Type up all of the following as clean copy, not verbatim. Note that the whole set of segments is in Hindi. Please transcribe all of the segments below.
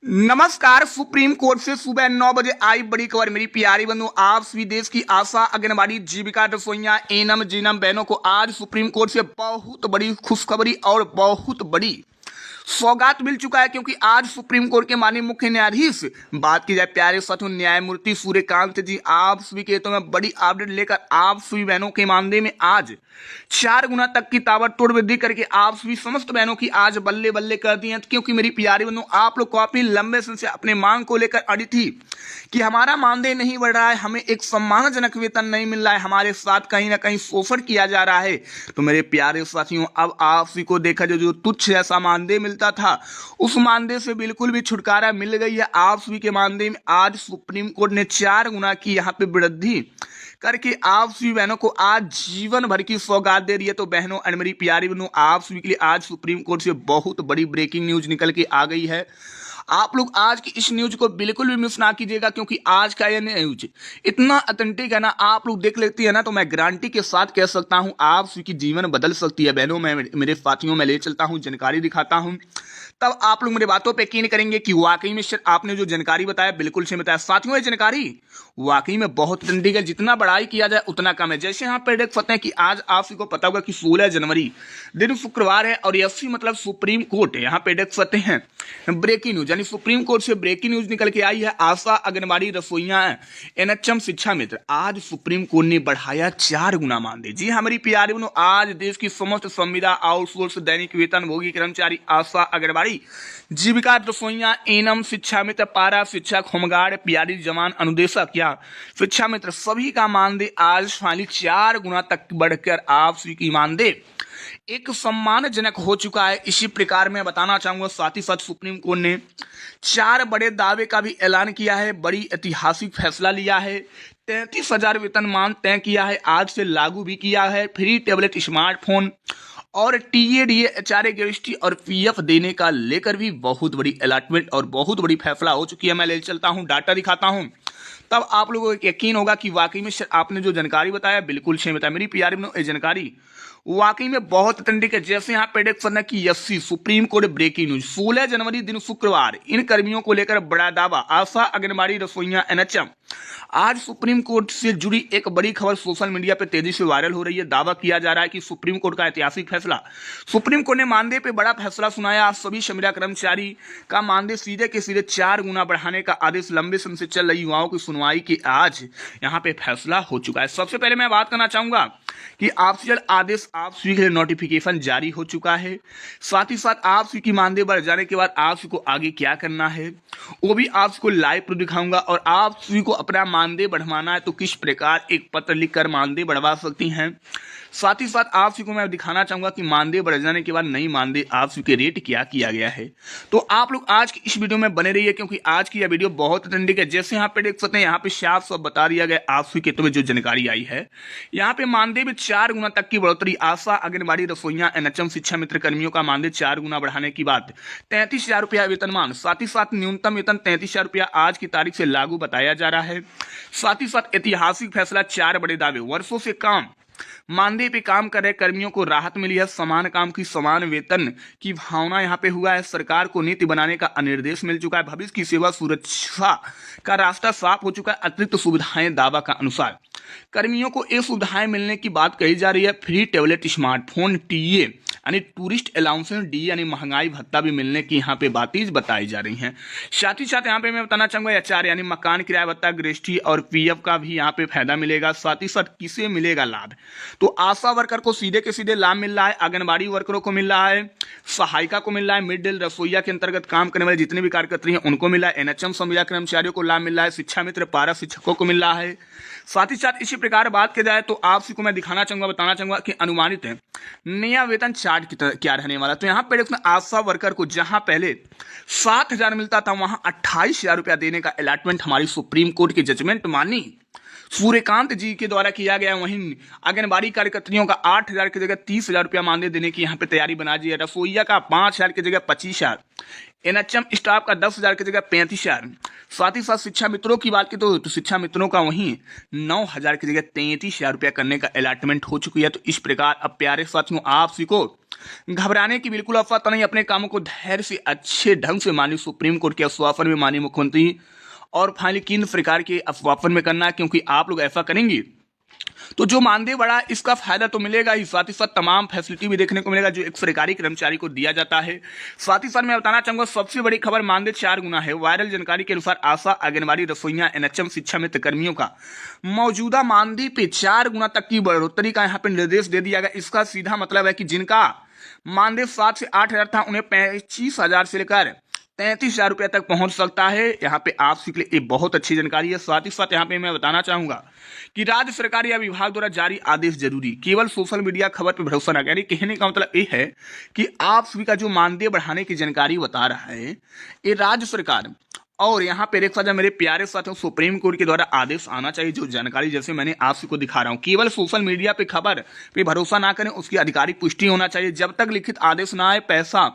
नमस्कार। सुप्रीम कोर्ट से सुबह 9 बजे आई बड़ी खबर। मेरी प्यारी बंधु, आप सभी देश की आशा, आंगनबाड़ी, जीविका रसोइयां, एनम जीनम बहनों को आज सुप्रीम कोर्ट से बहुत बड़ी खुशखबरी और बहुत बड़ी सौगात मिल चुका है, क्योंकि आज सुप्रीम कोर्ट के माननीय मुख्य न्यायाधीश, बात की जाए प्यारे साथियों न्यायमूर्ति सूर्यकांत जी, आप सभी के हितों में बड़ी अपडेट लेकर आप सभी बहनों के मानदेय में आज 4 गुना तक की ताबड़तोड़ वृद्धि करके आप सभी समस्त बहनों की आज बल्ले बल्ले कर दी है। क्योंकि मेरी प्यारी बहनों, आप लोग काफी लंबे समय से अपने मांग को लेकर अड़ी थी कि हमारा मानदेय नहीं बढ़ रहा है, हमें एक सम्मानजनक वेतन नहीं मिल रहा है, हमारे साथ कहीं ना कहीं शोषण किया जा रहा है। तो मेरे प्यारे साथियों, अब आप सभी को देखा जो तुच्छ ऐसा मानदेय मिलता था, उस मानदेय से बिल्कुल भी छुटकारा मिल गई है। आप सभी के मानदेय में आज सुप्रीम कोर्ट ने 4 गुना की यहाँ पे वृद्धि करके आप सभी बहनों को आज जीवन भर की सौगात दे रही है। तो बहनों और मेरी प्यारी बहनों, आप सभी के लिए आज सुप्रीम कोर्ट से बहुत बड़ी ब्रेकिंग न्यूज निकल के आ गई है। आप लोग आज की इस न्यूज को बिल्कुल भी मिस ना कीजिएगा, क्योंकि आज का यह न्यूज इतना ऑथेंटिक है ना, आप लोग देख लेती है ना, तो मैं गारंटी के साथ कह सकता हूं आप सभी की जीवन बदल सकती है। बहनों, मैं मेरे साथियों में ले चलता हूं, जानकारी दिखाता हूं, तब आप लोग मेरे बातों पे यकीन करेंगे कि वाकई में सर आपने जो जानकारी बताया बिल्कुल सही बताया। साथियों, ये जानकारी वाकई में बहुत ऑथेंटिक है, जितना बड़ाई किया जाए उतना कम है। जैसे यहाँ पे देख सकते हैं कि आज आप सभी को पता होगा कि 16 जनवरी दिन शुक्रवार है, और एफसी मतलब सुप्रीम कोर्ट, यहाँ पे देख सकते हैं ब्रेकिंग न्यूज, यानी सुप्रीम कोर्ट से ब्रेकिंग न्यूज निकल के आई है। आशा, आंगनबाड़ी, रसोइयां, एनएचएम, शिक्षा मित्र, आज सुप्रीम कोर्ट ने बढ़ाया 4 गुना मानदेय। जी हाँ मेरी प्यारी बहनों, आज देश की समस्त संविदा, आउटसोर्स, दैनिक वेतन भोगी कर्मचारी, आशा, आंगनबाड़ी, जीविका रसोइयां, एनम, शिक्षा मित्र, पारा शिक्षक, होमगार्ड, प्यारी जवान, अनुदेशक या शिक्षा मित्र, सभी का मानदेय आज फाइनली 4 गुना तक बढ़कर आप सभी की मानदेय एक सम्मानजनक हो चुका है। इसी प्रकार मैं बताना चाहूंगा, साथ ही साथ सुप्रीम कोर्ट ने 4 बड़े दावे का भी ऐलान किया है, बड़ी ऐतिहासिक फैसला लिया है। 33,000 वेतनमान तय किया है, आज से लागू भी किया है। फ्री टेबलेट, स्मार्टफोन और टीएडीए, एचआरए ग्रेजुएटी और पीएफ देने का लेकर भी बहुत बड़ी अलॉटमेंट और बहुत बड़ी फैसला हो चुकी है। मैं ले चलता हूं, डाटा दिखाता हूं, तब आप लोगों को यकीन होगा कि वाकई में आपने जो जानकारी बताया बिल्कुल सही बताया। मेरी प्यारी बहनों, ये जानकारी वाकई में बहुत ऑथेंटिक है। जैसे यहाँ पे देख सकते हैं कि एफसी सुप्रीम कोर्ट ब्रेकिंग न्यूज, 16 जनवरी दिन शुक्रवार, इन कर्मियों को लेकर बड़ा दावा। आशा, आंगनबाड़ी, रसोइयां, एनएचएम, आज सुप्रीम कोर्ट से जुड़ी एक बड़ी खबर सोशल मीडिया पे तेजी से वायरल हो रही है। दावा किया जा रहा है कि सुप्रीम कोर्ट का ऐतिहासिक फैसला, सुप्रीम कोर्ट ने मानदेय पे बड़ा फैसला सुनाया। आज सभी संविदा कर्मचारी का मानदेय सीधे के सीधे 4 गुना बढ़ाने का आदेश लंबे समय से चल रही युवाओं की सुनवाई की आज यहाँ पे फैसला हो चुका है। सबसे पहले मैं बात करना चाहूंगा कि ऑफिशियल आदेश आप सभी के लिए नोटिफिकेशन जारी हो चुका है। साथ ही साथ आप सभी की मानदेय बढ़ जाने के बाद आप सभी को आगे क्या करना है वो भी आप सभी को लाइव दिखाऊंगा, और आप सभी को अपना मानदेय बढ़वाना है तो किस प्रकार एक पत्र लिखकर मानदेय बढ़वा सकती हैं। साथ ही साथ आप सभी को मैं दिखाना चाहूंगा कि मानदेय बढ़ जाने के बाद नई मानदेय आप सभी के रेट क्या किया गया है। तो आप लोग आज की इस वीडियो में बने रहिए, क्योंकि आज की यह वीडियो बहुत ऑथेंटिक है। जैसे यहाँ पे देख सकते हैं, यहाँ पे साफ साफ बता दिया गया आप सभी के तुम्हें जो जानकारी आई है, यहाँ पे मानदेय में 4 गुना तक की बढ़ोतरी। आशा, आंगनबाड़ी, रसोइयां, एनएचएम, शिक्षा मित्र कर्मियों का मानदेय 4 गुना बढ़ाने की बात, 33,000 रुपया वेतनमान, साथ ही साथ न्यूनतम वेतन 33,000 रुपया आज की तारीख से लागू बताया जा रहा है। साथ ही साथ ऐतिहासिक फैसला, 4 बड़े दावे। वर्षों से काम मानदेय पे काम कर रहे कर्मियों को राहत मिली है। समान काम की समान वेतन की भावना यहाँ पे हुआ है। सरकार को नीति बनाने का निर्देश मिल चुका है। भविष्य की सेवा सुरक्षा का रास्ता साफ हो चुका है। अतिरिक्त सुविधाएं, दावा का अनुसार कर्मियों को ये सुविधाएं मिलने की बात कही जा रही है। फ्री टेबलेट, स्मार्टफोन, टीए यानी टूरिस्ट अलाउंसेंस, डी यानी महंगाई भत्ता भी मिलने की यहाँ पे बातें बताई जा रही हैं। साथ ही साथ यहाँ पे मैं बताना चाहूंगा एचआर यानी मकान किराया भत्ता, ग्रेजुएटी और पीएफ का भी यहाँ पे फायदा मिलेगा। साथ ही साथ किसे मिलेगा लाभ, तो आशा वर्कर को सीधे के सीधे लाभ मिल रहा है, आंगनबाड़ी वर्करों को मिल रहा है, सहायिका को मिल रहा है, मिड डे रसोईया के अंतर्गत काम करने वाले जितने भी कार्यकर्ता हैं उनको मिला है, एनएचएम संविदा कर्मचारियों को लाभ मिल रहा है, शिक्षा मित्र, पारा शिक्षकों को मिल रहा है। साथ ही साथ इसी प्रकार बात की जाए तो आप सभी को मैं दिखाना चाहूंगा, बताना चाहूंगा कि अनुमानित है नया वेतन चार्ट की क्या रहने वाला। तो यहाँ पे देखना, आशा वर्कर को जहां पहले 7,000 मिलता था, वहां 28,000 रुपया देने का अलॉटमेंट हमारी सुप्रीम कोर्ट की जजमेंट मानी सूर्यकांत जी के द्वारा किया गया। वहीं आंगनबाड़ी कार्यकर्तियों का 8,000 की जगह 30,000 रुपया मानदेय देने की यहाँ पे तैयारी बना दी है। रसोईया का 5,000 की जगह 25,000, एनएचएम स्टाफ का 10,000 की जगह 35,000। साथ ही साथ शिक्षा मित्रों की बात की तो शिक्षा मित्रों का वहीं 9,000 की जगह 33,000 रुपया करने का अलॉटमेंट हो चुकी है। तो इस प्रकार अब प्यारे साथियों, आप सभी को घबराने की बिल्कुल अवसर नहीं, अपने कामों को धैर्य से अच्छे ढंग से माननीय सुप्रीम कोर्ट के आश्वासन में माननीय मुख्यमंत्री और फाइनली केंद्र सरकार के आश्वासन में करना है, क्योंकि आप लोग ऐसा करेंगे तो जो मानदेय बढ़ा इसका फायदा तो मिलेगा ही, साथ ही साथ तमाम फैसिलिटी भी देखने को मिलेगा जो एक सरकारी कर्मचारी को दिया जाता है। साथ ही साथ मैं बताना चाहूंगा सबसे बड़ी खबर, मानदेय 4 गुना है। वायरल जानकारी के अनुसार आशा, आंगनबाड़ी, रसोइया, एनएचएम, शिक्षा मित्र कर्मियों का मौजूदा मानदेय पे 4 गुना तक की बढ़ोतरी का यहाँ पे निर्देश दे दिया गया। इसका सीधा मतलब है कि जिनका मानदेय 7 से 8,000 था उन्हें 25,000 से लेकर 33,000 रुपये तक पहुंच सकता है। यहाँ पे आप के लिए एक बहुत अच्छी जानकारी है। साथ ही साथ यहाँ पे मैं बताना चाहूंगा कि राज्य सरकार या विभाग द्वारा जारी आदेश जरूरी, केवल सोशल मीडिया खबर पर भरोसा न करें। कहने का मतलब ये है कि आप सभी का जो मानदेय बढ़ाने की जानकारी बता रहा है ये राज्य सरकार और यहाँ पे एक मेरे प्यारे साथियों सुप्रीम कोर्ट के द्वारा आदेश आना चाहिए। जो जानकारी जैसे मैंने आप सभी को दिखा रहा हूँ, केवल सोशल मीडिया पे खबर पे भरोसा ना करें, उसकी आधिकारिक पुष्टि होना चाहिए। जब तक लिखित आदेश ना आए पैसा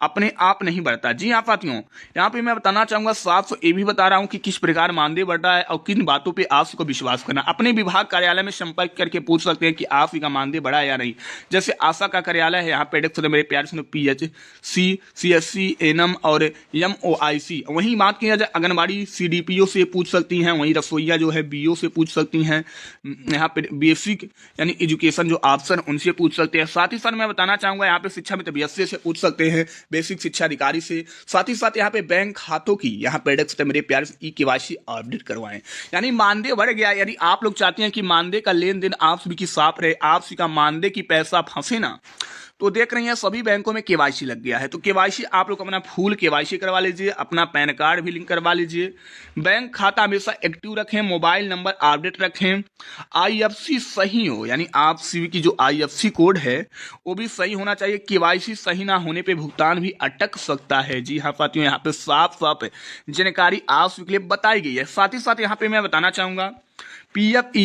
अपने आप नहीं बढ़ता। जी हाँ साथियों, यहाँ पे मैं बताना चाहूंगा साफ ये भी बता रहा हूँ कि किस प्रकार मानदेय बढ़ रहा है और किन बातों पे आप को विश्वास करना। अपने विभाग कार्यालय में संपर्क करके पूछ सकते हैं कि आप का मानदेय बढ़ा है या नहीं। जैसे आशा का कार्यालय है, यहाँ पे मेरे प्यार से PHC, CSC, एनएम और MOIC। वहीं बात की जाए आंगनबाड़ी, CDPO से पूछ सकती हैं। वहीं रसोईया जो है BO से पूछ सकती हैं। यहाँ पे बेसिक यानी एजुकेशन जो ऑप्शन उनसे पूछ सकते हैं। साथ ही साथ मैं बताना चाहूंगा यहाँ पे शिक्षा मित्र BSc से पूछ सकते हैं, बेसिक शिक्षा अधिकारी से। साथ ही साथ यहाँ पे बैंक खातों की यहाँ पे मेरे प्यार से KYC अपडेट करवाएं। यानी मानदेय बढ़ गया, यानी आप लोग चाहते हैं कि मानदेय का लेन देन आप सभी की साफ रहे, आप सभी का मानदेय की पैसा फंसे ना, तो देख रही हैं सभी बैंकों में KYC लग गया है। तो KYC आप लोग अपना फुल KYC करवा लीजिए, अपना पैन कार्ड भी लिंक करवा लीजिए, बैंक खाता हमेशा एक्टिव रखें, मोबाइल नंबर अपडेट रखें, IFC सही हो, यानी आप सभी की जो IFC कोड है वो भी सही होना चाहिए। KYC सही ना होने पे भुगतान भी अटक सकता है। जी हाँ साथियों, यहाँ पे साफ साफ जानकारी आप सभी के लिए बताई गई है। साथ ही साथ यहाँ पे मैं बताना चाहूंगा PF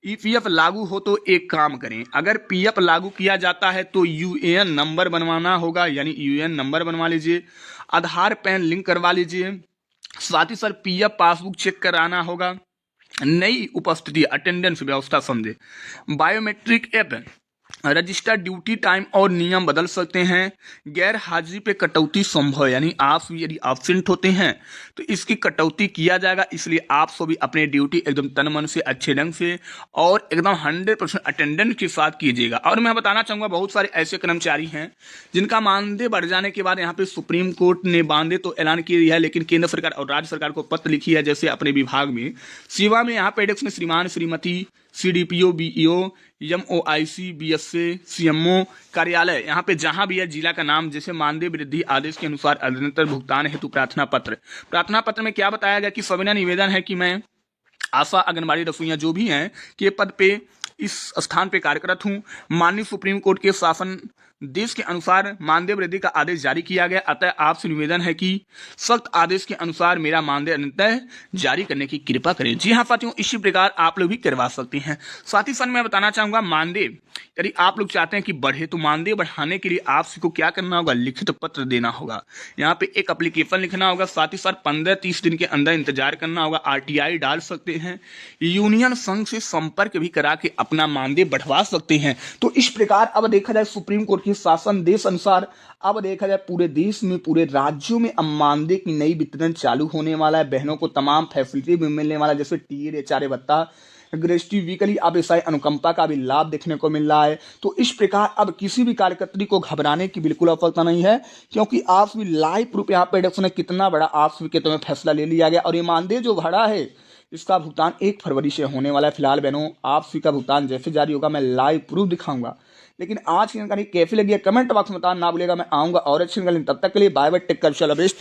EPF लागू हो तो एक काम करें, अगर PF लागू किया जाता है तो UAN नंबर बनवाना होगा, यानी UAN नंबर बनवा लीजिए, आधार पैन लिंक करवा लीजिए। साथ ही साथ PF पासबुक चेक कराना होगा, नई उपस्थिति अटेंडेंस व्यवस्था समझे, biometric app, registered duty time और नियम बदल सकते हैं, गैर हाजिरी पे कटौती संभव है, यानी आप यदि एब्सेंट होते हैं तो इसकी कटौती किया जाएगा। इसलिए आप सभी अपने ड्यूटी एकदम तन मन से अच्छे ढंग से और एकदम 100% अटेंडेंस के साथ कीजिएगा। और मैं बताना चाहूँगा बहुत सारे ऐसे कर्मचारी हैं जिनका मानदेय बढ़ जाने के बाद यहाँ पे सुप्रीम कोर्ट ने मानदेय तो ऐलान किया है, लेकिन केंद्र सरकार और राज्य सरकार को पत्र लिखी है। जैसे अपने विभाग में सेवा में यहाँ पे में श्रीमान Shrimati CDPO BEO MOIC BSc CMO कार्यालय, यहाँ पे जहां भी है जिला का नाम, जैसे मानदेय वृद्धि आदेश के अनुसार अनिरंतर भुगतान हेतु प्रार्थना पत्र में क्या बताया गया कि सविनय निवेदन है कि मैं आशा, आंगनबाड़ी, रसोइया जो भी हैं के पद पे इस स्थान पे कार्यरत हूँ। माननीय सुप्रीम कोर्ट के शासन देश के अनुसार मानदेय वृद्धि का आदेश जारी किया गया, अतः आपसे निवेदन है कि सख्त आदेश के अनुसार मेरा मानदेय अंततः जारी करने की कृपा करें। जी हाँ साथियों, इसी प्रकार आप लोग भी करवा सकते हैं। साथ ही साथ मैं बताना चाहूंगा मानदेय यदि आप लोग चाहते हैं कि बढ़े तो मानदेय बढ़ाने के लिए आपको क्या करना होगा, लिखित पत्र देना होगा। यहाँ पे एक एप्लीकेशन लिखना होगा, साथ ही साथ 15-30 दिन के अंदर इंतजार करना होगा। RTI डाल सकते हैं, यूनियन संघ से संपर्क भी करा के अपना मानदेय बढ़वा सकते हैं। तो इस प्रकार अब देखा जाए सुप्रीम कोर्ट के शासन देश अनुसार अब देखा जाए पूरे देश में पूरे राज्यों में अब मानदेय की नई वितरण चालू होने वाला है। बहनों को तमाम फैसिलिटी भी मिलने वाला है, जैसे TAD HRA भत्ता, ग्रेच्युटी, वीकली अब SI अनुकंपा का भी लाभ देखने को मिल रहा है। तो इस प्रकार अब किसी भी कार्यकर्त्री को घबराने की बिल्कुल आवश्यकता नहीं है, क्योंकि आप भी लाइव प्रूफ यहाँ पे ने कितना बड़ा आप के तुम्हें फैसला ले लिया गया। और ये मानदेय जो बढ़ा है इसका भुगतान 1 फरवरी से होने वाला है। फिलहाल बहनों आप का भुगतान जैसे जारी होगा मैं लाइव प्रूफ दिखाऊंगा। लेकिन आज की जानकारी कैसी लगी है कमेंट बॉक्स में बताना ना भूलिएगा। मैं आऊंगा और अच्छी जानकारी, तब तक के लिए बाय बाय, टेक केयर, चलो बेस्ट।